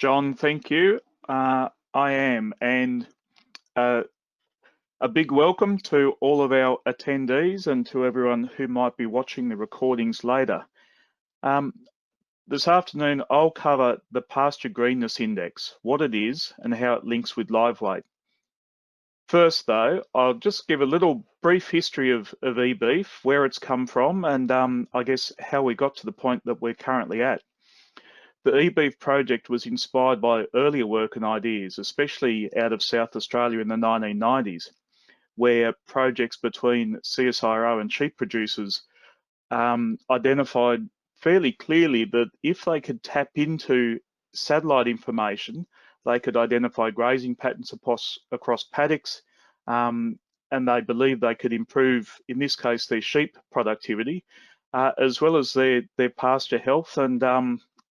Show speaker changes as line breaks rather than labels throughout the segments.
John, thank you. I am, and a big welcome to all of our attendees and to everyone who might be watching the recordings later. This afternoon, I'll cover the Pasture Greenness Index, what it is and how it links with live weight. First though, I'll just give a little brief history of eBeef, where it's come from, and I guess how we got to the point that we're currently at. The eBeef project was inspired by earlier work and ideas, especially out of South Australia in the 1990s, where projects between CSIRO and sheep producers identified fairly clearly that if they could tap into satellite information, they could identify grazing patterns across paddocks, and they believed they could improve, in this case, their sheep productivity, as well as their pasture health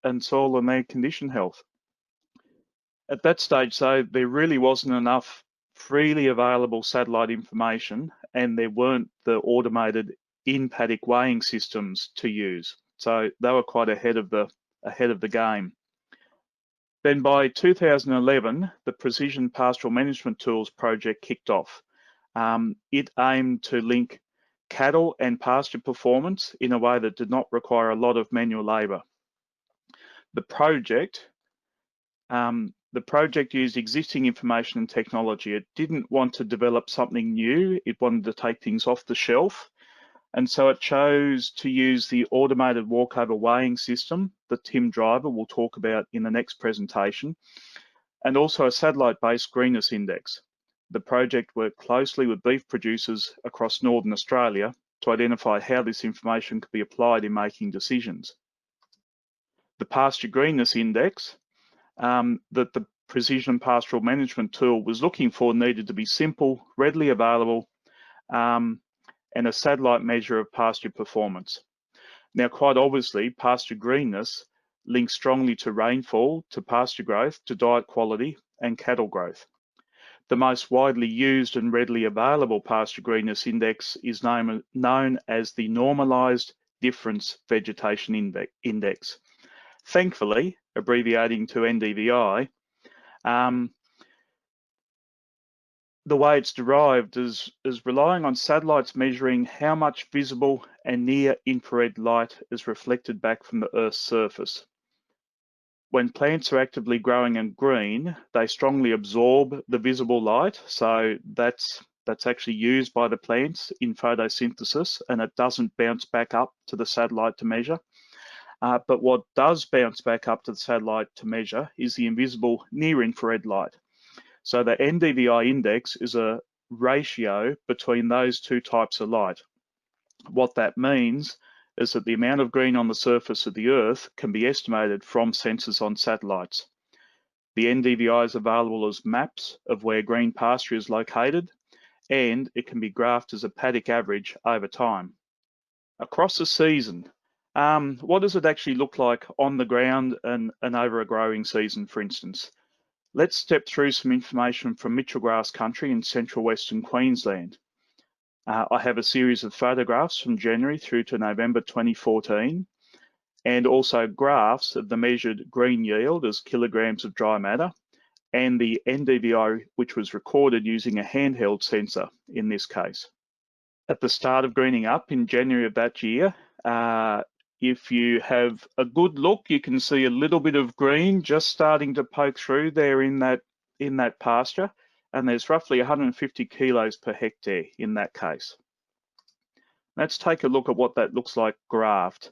and soil and their condition health. At that stage, though, there really wasn't enough freely available satellite information, and there weren't the automated in-paddock weighing systems to use. So they were quite ahead of the game. Then by 2011, the Precision Pastoral Management Tools project kicked off. It aimed to link cattle and pasture performance in a way that did not require a lot of manual labour. The project used existing information and technology. It didn't want to develop something new. It wanted to take things off the shelf. And so it chose to use the automated walkover weighing system that Tim Driver will talk about in the next presentation, and also a satellite-based greenness index. The project worked closely with beef producers across Northern Australia to identify how this information could be applied in making decisions. The Pasture Greenness Index that the Precision Pastoral Management Tool was looking for needed to be simple, readily available, and a satellite measure of pasture performance. Now, quite obviously, pasture greenness links strongly to rainfall, to pasture growth, to diet quality, and cattle growth. The most widely used and readily available pasture greenness index is known as the Normalised Difference Vegetation Index. Thankfully, abbreviating to NDVI, the way it's derived is relying on satellites measuring how much visible and near infrared light is reflected back from the Earth's surface. When plants are actively growing and green, they strongly absorb the visible light, so that's actually used by the plants in photosynthesis, and it doesn't bounce back up to the satellite to measure. But what does bounce back up to the satellite to measure is the invisible near-infrared light. So the NDVI index is a ratio between those two types of light. What that means is that the amount of green on the surface of the Earth can be estimated from sensors on satellites. The NDVI is available as maps of where green pasture is located, and it can be graphed as a paddock average over time. Across a season, what does it actually look like on the ground and over a growing season, for instance? Let's step through some information from Mitchell Grass Country in central Western Queensland. I have a series of photographs from January through to November 2014, and also graphs of the measured green yield as kilograms of dry matter, and the NDVI, which was recorded using a handheld sensor in this case. At the start of greening up in January of that year, if you have a good look, you can see a little bit of green just starting to poke through there in that pasture, and there's roughly 150 kilos per hectare in that case. Let's take a look at what that looks like graphed.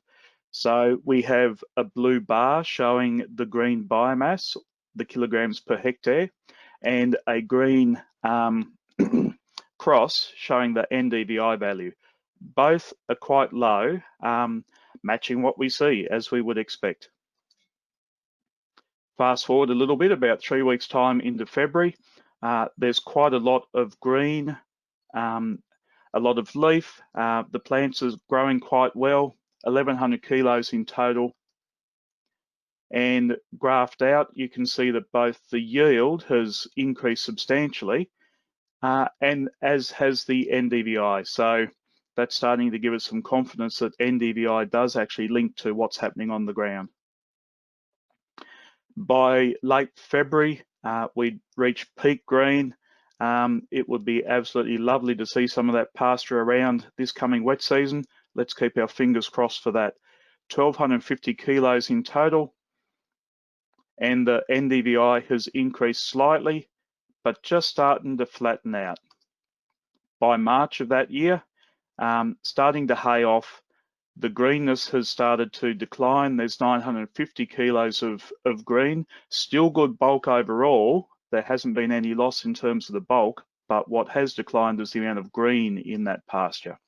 So we have a blue bar showing the green biomass, the kilograms per hectare, and a green cross showing the NDVI value. Both are quite low, matching what we see as we would expect. Fast forward a little bit, about 3 weeks time into February, there's quite a lot of green, a lot of leaf. The plants are growing quite well, 1,100 kilos in total. And graphed out, you can see that both the yield has increased substantially, and as has the NDVI. So that's starting to give us some confidence that NDVI does actually link to what's happening on the ground. By late February, we'd reach peak green. It would be absolutely lovely to see some of that pasture around this coming wet season. Let's keep our fingers crossed for that. 1,250 kilos in total, and the NDVI has increased slightly, but just starting to flatten out. By March of that year, starting to hay off, the greenness has started to decline. There's 950 kilos of green, still good bulk overall. There hasn't been any loss in terms of the bulk, but what has declined is the amount of green in that pasture.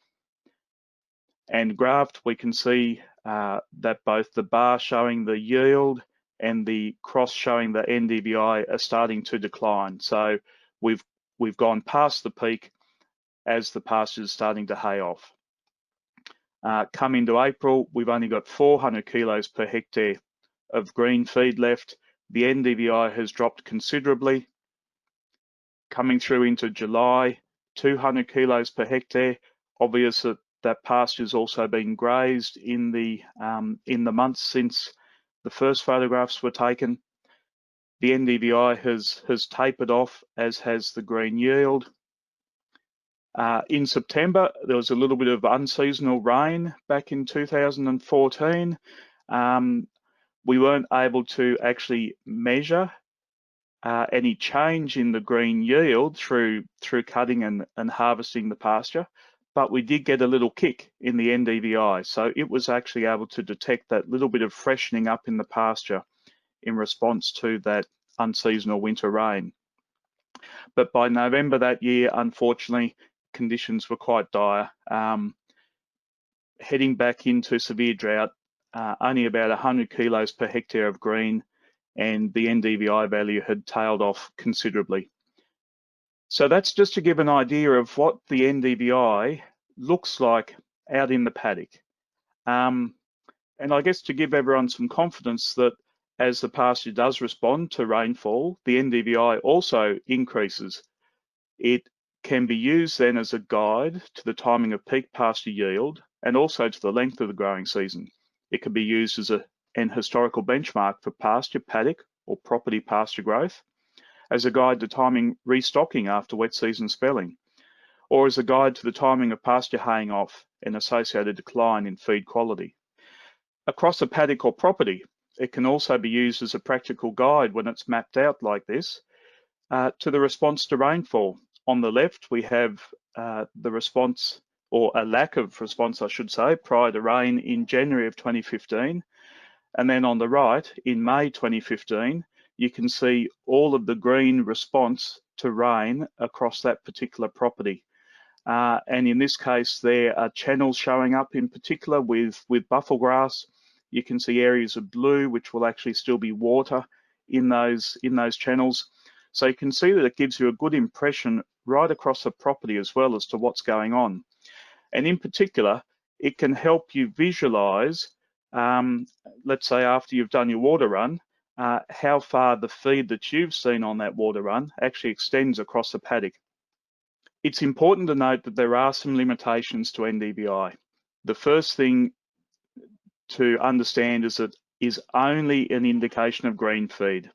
And graphed, we can see that both the bar showing the yield and the cross showing the NDVI are starting to decline. So we've gone past the peak as the pasture is starting to hay off. Come into April, we've only got 400 kilos per hectare of green feed left. The NDVI has dropped considerably. Coming through into July, 200 kilos per hectare. Obvious that pasture's also been grazed in the months since the first photographs were taken. The NDVI has tapered off, as has the green yield. In September, there was a little bit of unseasonal rain back in 2014. We weren't able to actually measure any change in the green yield through cutting and harvesting the pasture, but we did get a little kick in the NDVI. So it was actually able to detect that little bit of freshening up in the pasture in response to that unseasonal winter rain. But by November that year, unfortunately, conditions were quite dire. Heading back into severe drought, only about 100 kilos per hectare of green, and the NDVI value had tailed off considerably. So that's just to give an idea of what the NDVI looks like out in the paddock. And I guess to give everyone some confidence that as the pasture does respond to rainfall, the NDVI also increases. It can be used then as a guide to the timing of peak pasture yield and also to the length of the growing season. It can be used as an historical benchmark for pasture, paddock, or property pasture growth, as a guide to timing restocking after wet season spelling, or as a guide to the timing of pasture haying off and associated decline in feed quality. Across a paddock or property, it can also be used as a practical guide when it's mapped out like this to the response to rainfall. On the left, we have the response, or a lack of response, I should say, prior to rain in January of 2015. And then on the right, in May 2015, you can see all of the green response to rain across that particular property. And in this case, there are channels showing up in particular with buffel grass. You can see areas of blue, which will actually still be water in those channels. So you can see that it gives you a good impression right across the property as well as to what's going on. And in particular, it can help you visualize, let's say after you've done your water run, how far the feed that you've seen on that water run actually extends across the paddock. It's important to note that there are some limitations to NDVI. The first thing to understand is that it is only an indication of green feed.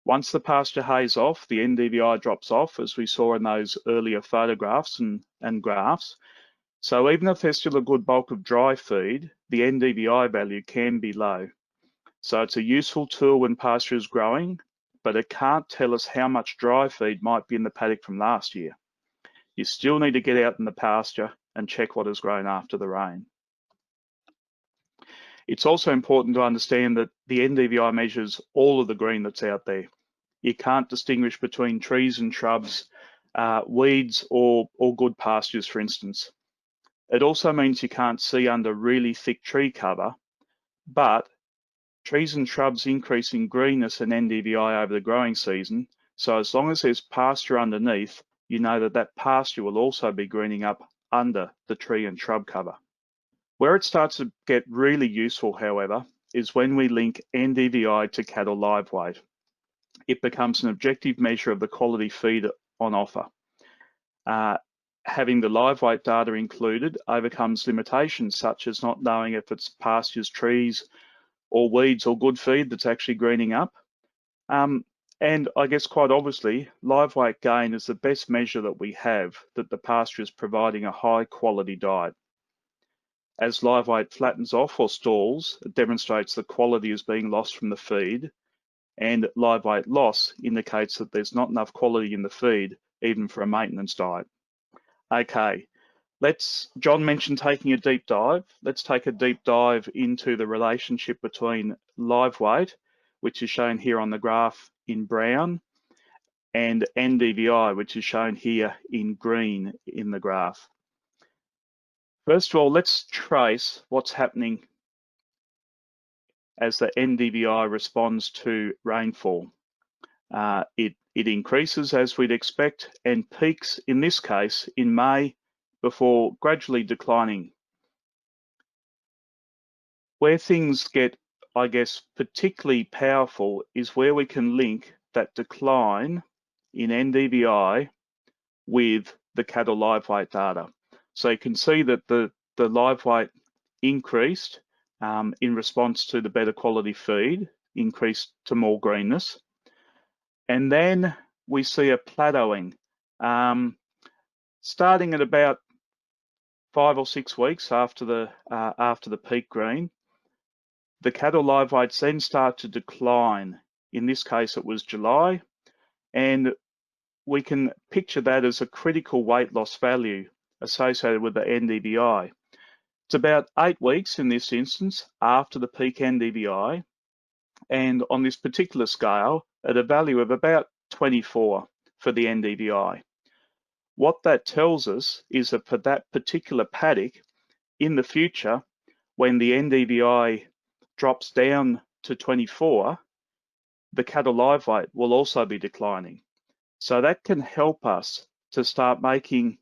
Once the pasture hays off, the NDVI drops off, as we saw in those earlier photographs and graphs. So even if there's still a good bulk of dry feed, the NDVI value can be low. So it's a useful tool when pasture is growing, but it can't tell us how much dry feed might be in the paddock from last year. You still need to get out in the pasture and check what has grown after the rain. It's also important to understand that the NDVI measures all of the green that's out there. You can't distinguish between trees and shrubs, weeds or good pastures, for instance. It also means you can't see under really thick tree cover, but trees and shrubs increase in greenness and NDVI over the growing season. So as long as there's pasture underneath, you know that pasture will also be greening up under the tree and shrub cover. Where it starts to get really useful, however, is when we link NDVI to cattle live weight. It becomes an objective measure of the quality feed on offer. Having the live weight data included overcomes limitations such as not knowing if it's pastures, trees, or weeds or good feed that's actually greening up. And I guess quite obviously, live weight gain is the best measure that we have that the pasture is providing a high quality diet. As live weight flattens off or stalls, it demonstrates the quality is being lost from the feed, and live weight loss indicates that there's not enough quality in the feed, even for a maintenance diet. Okay, John mentioned taking a deep dive. Let's take a deep dive into the relationship between live weight, which is shown here on the graph in brown, and NDVI, which is shown here in green in the graph. First of all, let's trace what's happening as the NDVI responds to rainfall. It increases as we'd expect and peaks, in this case, in May before gradually declining. Where things get, I guess, particularly powerful is where we can link that decline in NDVI with the cattle live weight data. So you can see that the live weight increased in response to the better quality feed, increased to more greenness. And then we see a plateauing, starting at about 5 or 6 weeks after the peak green. The cattle live weights then start to decline. In this case, it was July, and we can picture that as a critical weight loss value associated with the NDVI. It's about 8 weeks in this instance after the peak NDVI, and on this particular scale, at a value of about 24 for the NDVI. What that tells us is that for that particular paddock, in the future, when the NDVI drops down to 24, the cattle live weight will also be declining. So that can help us to start making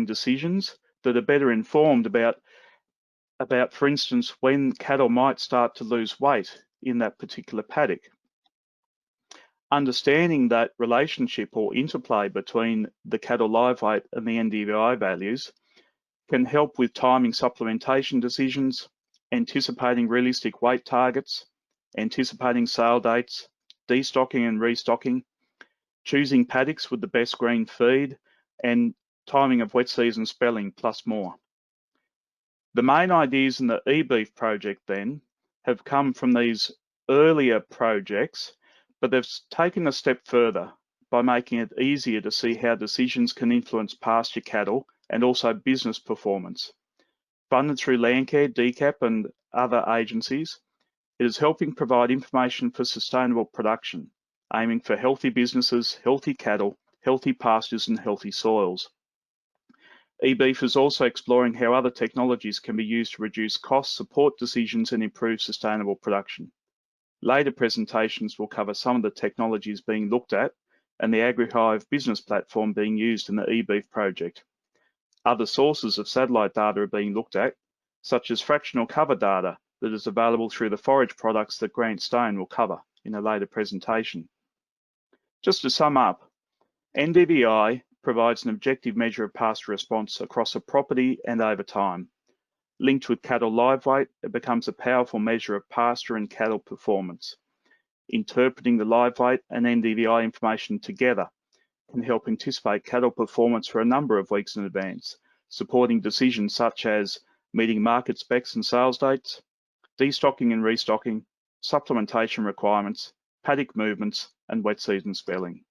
decisions that are better informed about, for instance, when cattle might start to lose weight in that particular paddock. Understanding that relationship or interplay between the cattle live weight and the NDVI values can help with timing supplementation decisions, anticipating realistic weight targets, anticipating sale dates, destocking and restocking, choosing paddocks with the best green feed, and timing of wet season spelling, plus more. The main ideas in the eBeef project then have come from these earlier projects, but they've taken a step further by making it easier to see how decisions can influence pasture cattle and also business performance. Funded through Landcare, DCAP and other agencies, it is helping provide information for sustainable production, aiming for healthy businesses, healthy cattle, healthy pastures and healthy soils. eBeef is also exploring how other technologies can be used to reduce costs, support decisions and improve sustainable production. Later presentations will cover some of the technologies being looked at and the AgriHive business platform being used in the eBeef project. Other sources of satellite data are being looked at, such as fractional cover data that is available through the forage products that Grant Stone will cover in a later presentation. Just to sum up, NDVI provides an objective measure of pasture response across a property and over time. Linked with cattle live weight, it becomes a powerful measure of pasture and cattle performance. Interpreting the live weight and NDVI information together can help anticipate cattle performance for a number of weeks in advance, supporting decisions such as meeting market specs and sales dates, destocking and restocking, supplementation requirements, paddock movements, and wet season spelling.